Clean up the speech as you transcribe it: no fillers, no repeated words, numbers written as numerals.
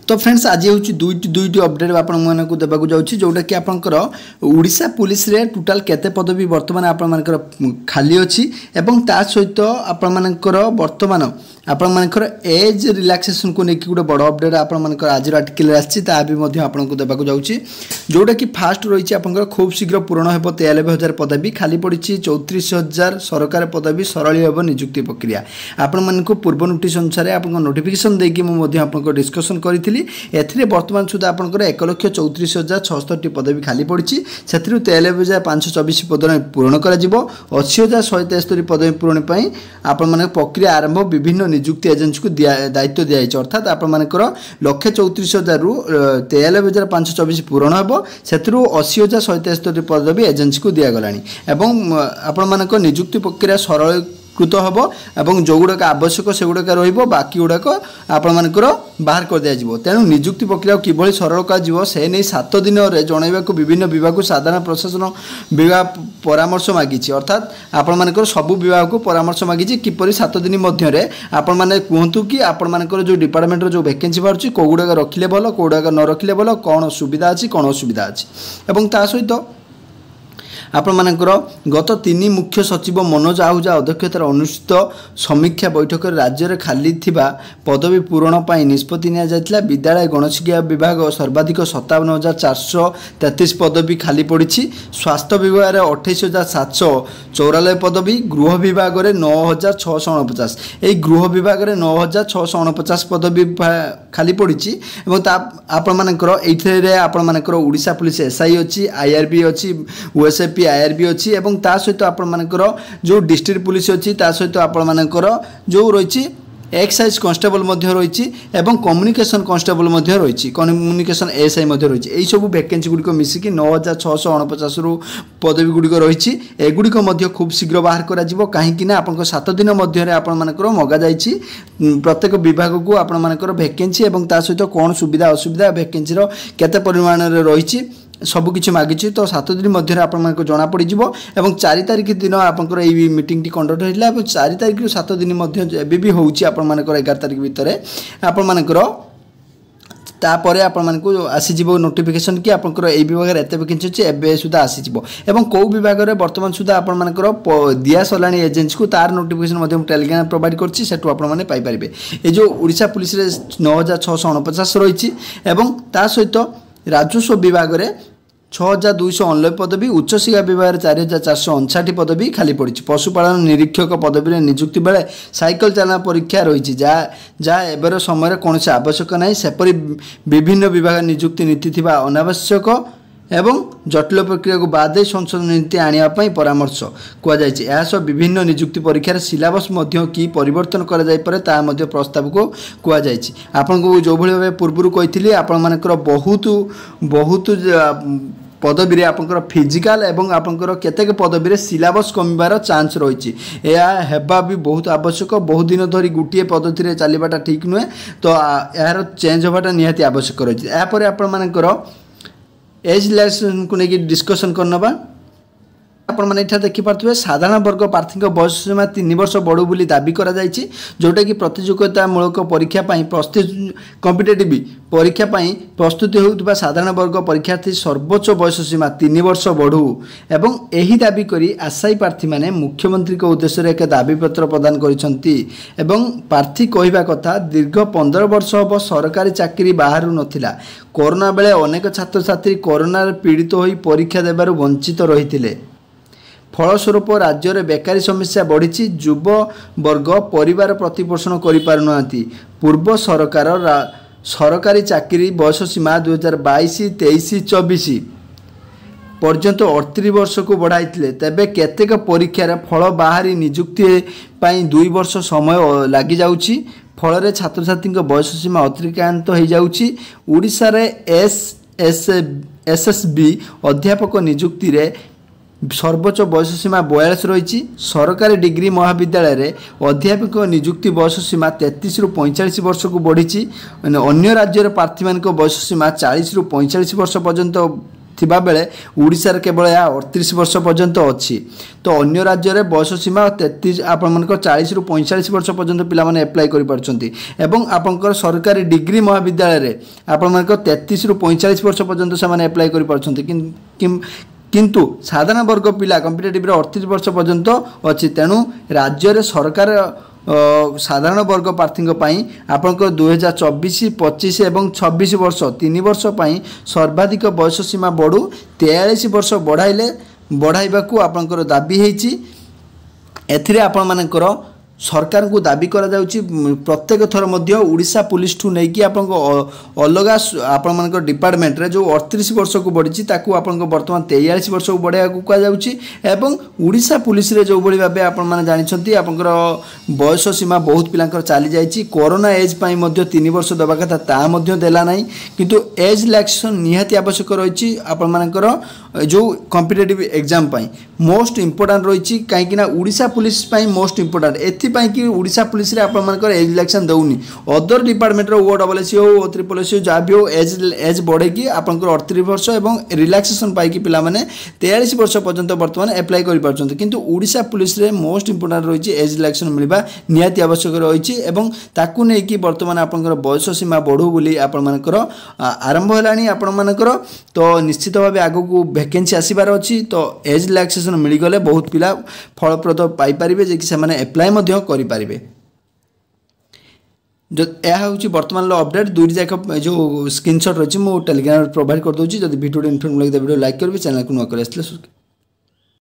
तो फ्रेंड्स आज हूँ दुईटी अपडेट आपको देवाक जाऊँगी जोटा कि आपंकर ओडिशा पुलिस रे टोटाल केते पदवी वर्तमान आपंकर खाली अच्छी एवं ता सहित आपंकर वर्तमान आपंकर एज रिलैक्सेशन को लेकिन गोटे बड़ अपडेट आपंकर आज आर्टिकल आपको देवाक जाऊँगी जोटा कि फास्ट रही आपंकर खूब शीघ्र पूरण हो 93,000 पदवी खाली पड़ी 34,000 सरकारी पदवी सरल हो नियुक्ति प्रक्रिया आपण पूर्व नोटिस अनुसार आप नोटिफिकेशन देकी मुझे डिस्कसन करी एथिरे वर्तमान सुधा आपंकर 1,34,667 पदवी खाली पड़ी से 93,524 पदवी पूरण कर 80,173 पदवी पूरण पर आपण प्रक्रिया आरंभ विभिन्न नियुक्ति एजेंसी को दायित्व दिखाई अर्थात आपंकर 1,34,000 रु 93,524 पूरण हो से 80,173 पदवी एजेंसी को दिगला आपण नियुक्ति प्रक्रिया सरल कृत हम और जो गुड़ाक आवश्यक से गुड़ाक बाकी गुड़ाक आपंकर बाहर कर दिया तेणु नियुक्ति प्रक्रिया किभली सरल कर 7 दिन जनइबा विभिन्न विभाग को साधारण प्रशासन विभाग परामर्श मागी अर्थात आपंकर सबू विभाग को परामर्श मागी किपर 7 दिन मध्य आपण मैंने कहतु कि आपंकर जो डिपार्टमेंट जो वैकेंसी बाहर कौ गुड़ाक रखिले भल कौ गुड़ाक न रखिले भल कौन सुविधा अच्छी कौन असुविधा अच्छी और ता सहित आपंकर गत 3 मुख्य सचिव मनोज आहूजा अध्यक्षतार अनुष्ठित समीक्षा बैठक राज्य में खाली पदवी पूरण पर निष्पत्ति निया विद्यालय गणशिक्षा विभाग सर्वाधिक 57,433 पदवी खाली पड़ी स्वास्थ्य विभाग में 28,794 पदवी गृह विभाग में 9,649 यही गृह विभाग में 9,649 पदवी खाली पड़ी आपंकर ये ओडिशा पुलिस एसआई अच्छी आईआरबी अच्छी ओएसएफ आईआरबी अच्छी एवं ता सहित आपंकर जो डिस्ट्रिक्ट पुलिस अच्छी ता सहित आपंकर जो रही एक्साइज कांस्टेबल रही एवं कम्युनिकेशन कांस्टेबल रही कम्युनिकेशन एएसआई रही यही सब वैकेंसी गुड़िक मिसिकी 9,649 रु पदवी गुड़िक रही एगुड़िक खूब शीघ्र बाहर कर कहीं आप 7 दिन मध्य आपंकर मगा जाइए प्रत्येक विभाग को आपंकर वैकेंसी और ता सहित कौन सुविधा असुविधा वैकेंसी केते परिमाण रही सबकि मागिची तो 7 दिन मध्य आपको जना पड़ और 4 तारिख दिन आपंकर ये मीटिंग कंडक्ट होता है 4 तारिख 7 दिन मध्य भी होची आपंकर 11 तारिख भितर आपंकर तापर आपको आसीज नोटिफिकेशन कि आपंकर ये विभाग एत वैकेंसी अच्छी एवं सुधा आसीज और कौ विभाग में बर्तमान सुधा आपंकर दिया सरला एजेंसी को तार नोटिफिकेशन टेलीग्राम प्रोवाइड करपारे ये जो ओडिशा पुलिस 9,649 रही सहित राजस्व विभाग में 6,289 पदवी उच्च शिक्षा विभाग में 4,459 पदवी खाली पड़ी पशुपालन निरीक्षक पदवी नियुक्ति बेले साइकिल चालना परीक्षा रही जहाँ एबर समय कौन से आवश्यक ना सेपरी विभिन्न विभाग नियुक्ति नीति थी अनावश्यक एवं जटिल प्रक्रिया को बाद संशोधन नीति आने परामर्श कहुई विभिन्न नियुक्ति परीक्षार सिलेबस कि परिवर्तन कर प्रस्ताव को कहुई आपको जो भाई पूर्व कही आपर बहुत बहुत पदवी रे आपंकर फिजिकल एवं आपंकर केतेक पदवी रे सिलेबस कमिबार चांस रही हेबा भी बहुत आवश्यक बहुत दिन धरी गोटे पद्धति रे चलवाटा ठीक नुहे तो यार चेंज होवाटा निहाती आवश्यक रही यापर आपंकर एज रिलैक्सेशन को लेकिन डिस्कसन करनबा आपण मैंने यहाँ देखिपे साधारण वर्ग प्रार्थी बयस सीमा 3 वर्ष बढ़ू बोली दाबी करा जायछि जोटा कि प्रतियोगितामूलक परीक्षा कॉम्पिटिटिव परीक्षा प्रस्तुति होउतबा साधारण वर्ग परीक्षार्थी सर्वोच्च बयस सीमा 3 वर्ष बढ़ू एवं यही दाबी करी आशायी प्रार्थी माने मुख्यमंत्री को उद्देश्य एक दाबीपत्र प्रदान करिसंती एवं प्रार्थी कहवा कथा दीर्घ 15 वर्ष हम सरकारी चाकरी बाहर नथिला कोरोना बेले अनेक छात्र छात्री कोरोना पीड़ित होई परीक्षा देबारु वंचित रहिथिले फलस्वरूप राज्य में बेकारी समस्या बढ़ी युव वर्ग परिवार प्रतिपोषण कर पूर्व सरकार सरकारी चाकरी बयस सीमा 2022-23-24 पर्यंत 38 वर्ष को बढ़ाई तेबे केतेक परीक्षार फल बाहरी नियुक्ति 2 वर्ष समय लगी जाउछि फल छात्र छात्री बयस सीमा अतिक्रांत हो जाउछि ओडिशा रे एसएसबी अध्यापक नियुक्ति रे सर्वोच्च बयस सीमा 42 रही सरकारी डिग्री महाविद्यालय रे अध्यापक नियुक्ति बयस सीमा 33 रु 45 वर्ष को बढ़ी अन्य राज्य प्रार्थी मान बयस सीमा 40 रु 45 वर्ष पर्यंत थिबा बेले ओडिशा रे केवल या 38 वर्ष पर्यंत अछि। तो अन्य राज्य रे बयस सीमा 33 आपण मानक 40 रु 45 वर्ष पर्यंत पिला माने अप्लाई करि पारछंती एवं आपनकर सरकारी डिग्री महाविद्यालय रे आपण मानक 33 रु 45 वर्ष पर्यंत से माने अप्लाई करि पारछंती किंतु साधारण वर्ग पिला कॉम्पिटिटिव रे 38 वर्ष पर्यंत अछि। तेणु राज्य रे सरकार साधारण वर्ग प्रार्थी आपंकर 2024, 25 एवं 26 वर्ष 3 वर्ष सर्वाधिक बयस सीमा बढ़ू 43 वर्ष बढ़ाइबाकू आपंकर दाबी होती। एथिरे आपण मानकर सरकार को दाबी करा जाउची प्रत्येक थर मध्य ओडिशा पुलिस ठू नहीं कि अलग आपण मानकर डिपार्टमेंट रे जो 38 वर्ष को बढ़ी ताकू आपण वर्तमान 43 वर्ष को बढ़ाया कहा जाउची एवं ओडिशा पुलिस रे जो बड़ी भाबे आपण माने जानिछंती आपनकर बयस सीमा बहुत पिलांकर चली जाइची। कोरोना एज पई मध्य 3 वर्ष दबा कथा ता मध्य देला नाही किंतु एज रिलैक्सेशन निहाती आवश्यक रहिची आपण मानकर जो कॉम्पिटिटिव एग्जाम पई मोस्ट इंपोर्टेंट रहिची काहे ना ओडिशा पुलिस पई मोस्ट इंपोर्टेंट एथि कि ओडिशा पुलिस रे आपण मानकर एज रिलैक्सेशन दउनी अदर डिपार्टमेंट रो ओडब्ल्यूएससी हो ट्रिपल एससी जा भी हो एज बढ़े कि आपनकर 38 वर्ष एवं रिलैक्सेशन पाई कि पिला माने 43 वर्ष पर्यंत वर्तमान अप्लाई करि पारछन किंतु ओडिशा पुलिस रे मोस्ट इंपोर्टेंट रहिछि एज रिलैक्सेशन मिलबा निहाती आवश्यक रहिछि एवं ताकू नै कि वर्तमान आपनकर बयस सीमा बढ़ू बोली आपण मानकर आरंभ हेलानी आपण मानकर तो निश्चित भाबे आगो को वैकेंसी आसीबार अछि। तो एज रिलैक्सेशन मिल गले बहुत पिला फलप्रद पाई परिबे जे कि से माने अप्लाई मध्य करि पारिबे। जो यह हूँ बर्तमान अपडेट दुईटी जाक जो स्क्रीनशॉट रही है टेलीग्राम प्रोवाइड कर दूसरी। जब वीडियो इन्फॉर्मेटिव लगे वीडियो लाइक करेंगे चैनल को नुआ कर